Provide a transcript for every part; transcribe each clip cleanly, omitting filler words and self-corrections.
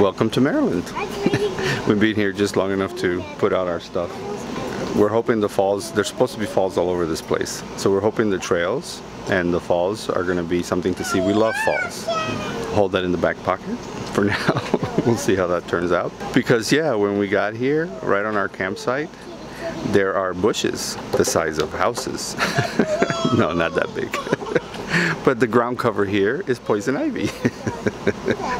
Welcome to Maryland. We've been here just long enough to put out our stuff. We're hoping the falls, there's supposed to be falls all over this place. So we're hoping the trails and the falls are going to be something to see. We love falls. Hold that in the back pocket for now. We'll see how that turns out. Because yeah, when we got here, right on our campsite, there are bushes the size of houses. No, not that big. But the ground cover here is poison ivy.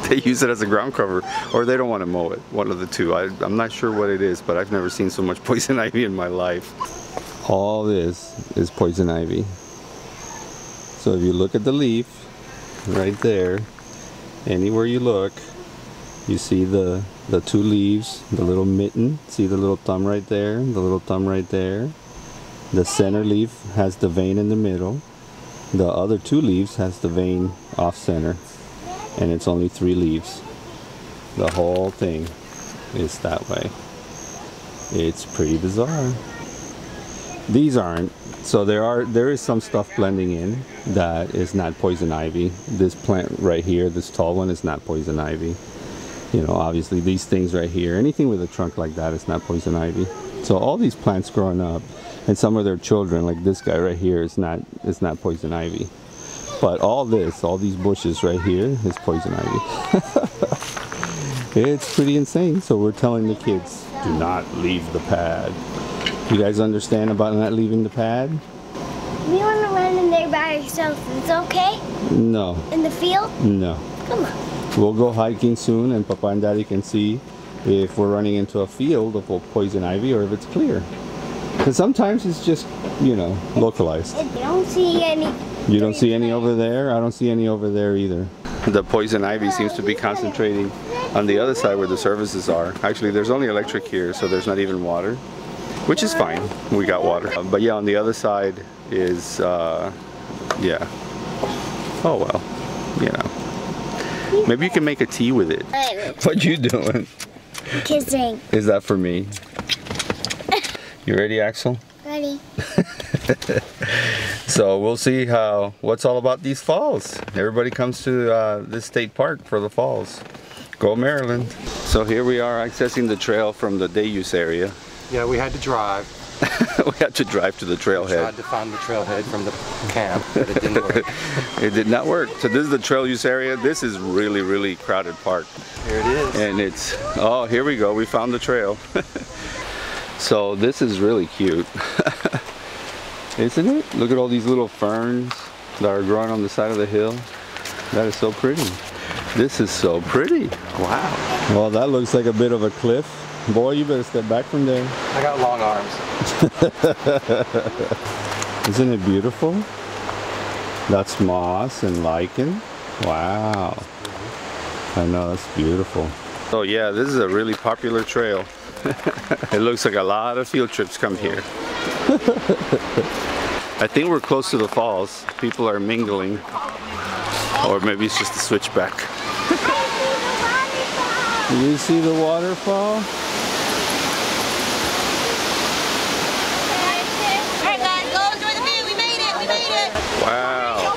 They use it as a ground cover, or they don't want to mow it. One of the two. I'm not sure what it is, but I've never seen so much poison ivy in my life. All this is poison ivy. So if you look at the leaf, right there, anywhere you look, you see the two leaves, the little mitten. See the little thumb right there, the little thumb right there. The center leaf has the vein in the middle. The other two leaves has the vein off center, and it's only 3 leaves. The whole thing is that way. It's pretty bizarre. These aren't. So there is some stuff blending in that is not poison ivy. This plant right here, this tall one, is not poison ivy. You know, obviously these things right here, anything with a trunk like that is not poison ivy. So all these plants growing up, and some of their children, like this guy right here, is not poison ivy. But all these bushes right here is poison ivy. It's pretty insane. So we're telling the kids, do not leave the pad. You guys understand about not leaving the pad? We want to run in there by ourselves. It's okay? No. In the field? No. Come on. We'll go hiking soon, and Papa and Daddy can see if we're running into a field of poison ivy or if it's clear. Because sometimes it's just, you know, localized. I don't see any. You don't see any over there? I don't see any over there either. The poison ivy seems to be concentrating on the other side where the services are. Actually, there's only electric here, so there's not even water, which is fine. We got water. But yeah, on the other side is, yeah. Oh well, you know. Maybe you can make a tea with it. What you doing? Kissing. Is that for me? You ready, Axel? Ready. So we'll see what's all about these falls. Everybody comes to this state park for the falls. Go Maryland. So here we are accessing the trail from the day use area. Yeah, we had to drive. We had to drive to the trailhead. Tried to find the trailhead from the camp, but it didn't work. It did not work. So this is the trail use area. This is really, really crowded park. Here it is. And it's, oh, here we go. We found the trail. So this is really cute. Isn't it? Look at all these little ferns that are growing on the side of the hill. That is so pretty. This is so pretty. Wow. Well, that looks like a bit of a cliff. Boy, you better step back from there. I got long arms. Isn't it beautiful? That's moss and lichen. Wow. I know, that's beautiful. Oh yeah, this is a really popular trail. It looks like a lot of field trips come here. I think we're close to the falls. People are mingling. Or maybe it's just a switchback. You see the waterfall? Alright guys, go enjoy the view. We made it. We made it. Wow.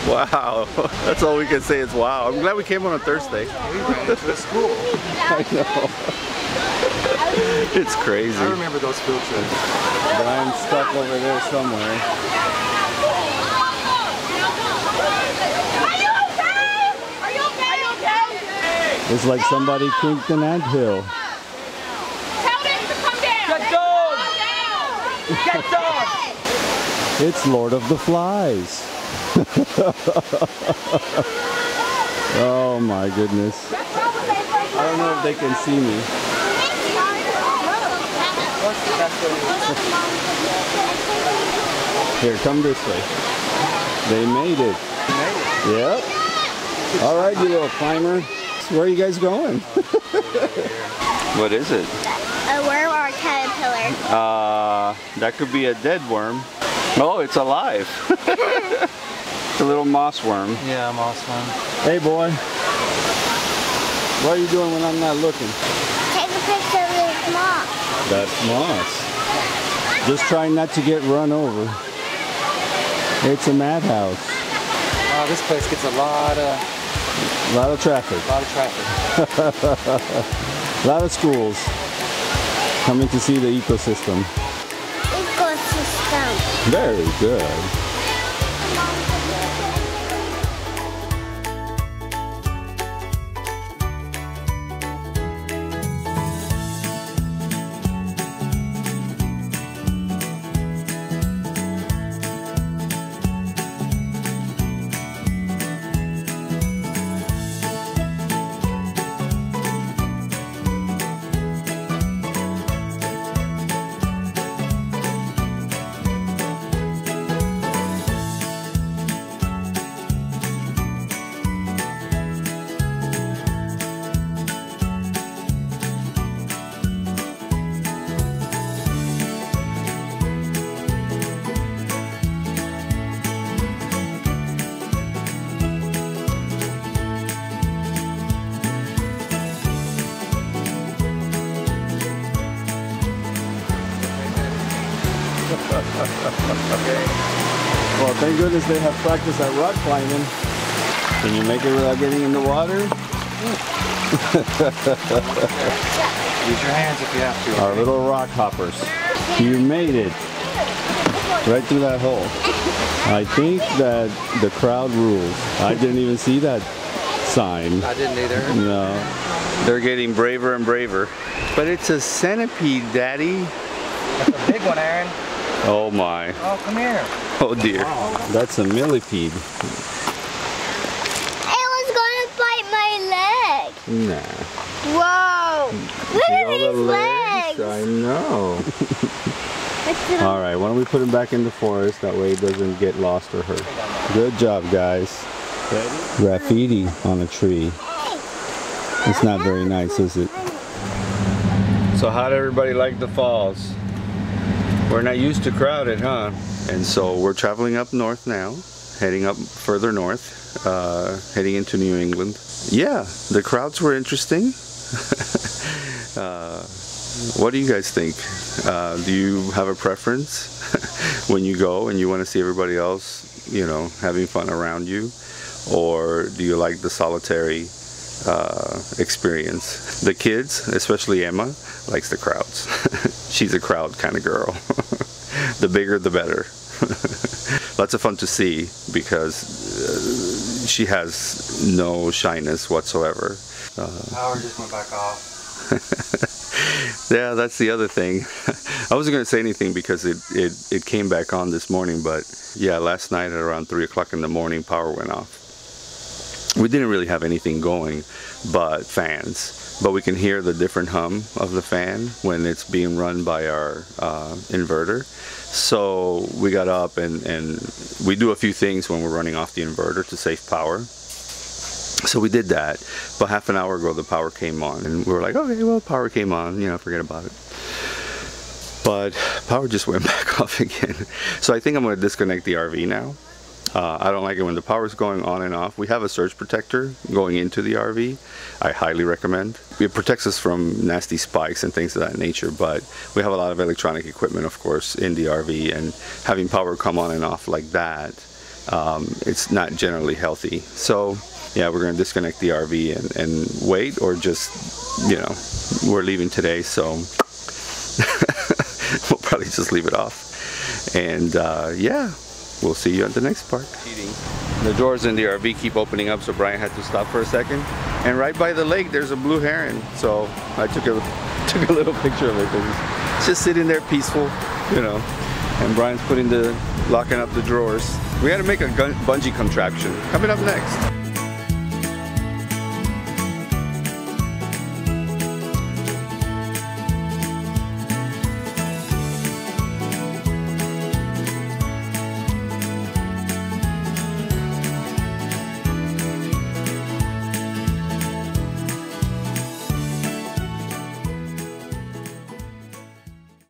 Wow. That's all we can say is wow. I'm glad we came on a Thursday. We ran into a school. I know. It's crazy. I remember those field trips. But I'm stuck over there somewhere. It's like somebody kinked an anthill. Tell them to come down. Get dog! Get dog! It's Lord of the Flies. Oh my goodness. I don't know if they can see me. Here, come this way. They made it. Yep. All right, you little climber. Where are you guys going? What is it? A worm or a caterpillar? That could be a dead worm. Oh, it's alive. It's a little moss worm. Yeah, moss worm. Hey boy. What are you doing when I'm not looking? Take a picture of this moss. That's moss. Just try not to get run over. It's a madhouse. Wow, this place gets a lot of A lot of traffic. A lot of traffic. A lot of schools coming to see the ecosystem. Ecosystem. Very good. Well, thank goodness they have practice at rock climbing. Can you make it without getting in the water? Use your hands if you have to. Our little rock hoppers. You made it. Right through that hole. I think that the crowd rules. I didn't even see that sign. I didn't either. No. They're getting braver and braver. But it's a centipede, Daddy. That's a big one, Aaron. Oh my. Oh, come here. Oh dear. That's a millipede. It was gonna bite my leg. Nah. Whoa. Look See at all the these legs. I know. Alright, why don't we put him back in the forest, that way it doesn't get lost or hurt. Good job, guys. Graffiti on a tree. It's not very nice, is it? So how'd everybody like the falls? We're not used to crowded, huh? And so we're traveling up north now, heading up further north, heading into New England. Yeah, the crowds were interesting. What do you guys think? Do you have a preference when you go and you want to see everybody else, you know, having fun around you? Or do you like the solitary experience? The kids, especially Emma, likes the crowds. She's a crowd kind of girl. The bigger the better. Lots of fun to see because she has no shyness whatsoever. Power just went back off. Yeah, that's the other thing. I wasn't going to say anything because it came back on this morning, but yeah, last night at around 3 o'clock in the morning, power went off. We didn't really have anything going but fans. But we can hear the different hum of the fan when it's being run by our inverter. So we got up and we do a few things when we're running off the inverter to save power. So we did that. But half an hour ago the power came on and we were like, okay, well, power came on, you know, forget about it. But power just went back off again. So I think I'm going to disconnect the RV now. I don't like it when the power's going on and off. We have a surge protector going into the RV. I highly recommend. It protects us from nasty spikes and things of that nature, but we have a lot of electronic equipment, of course, in the RV, and having power come on and off like that, it's not generally healthy. So yeah, we're going to disconnect the RV and wait, or just, you know, we're leaving today, so we'll probably just leave it off. And yeah. We'll see you at the next park. The doors in the RV keep opening up, so Brian had to stop for a second. And right by the lake, there's a blue heron. So I took a little picture of it because it's just sitting there peaceful, you know. And Brian's locking up the drawers. We had to make a bungee contraption. Coming up next.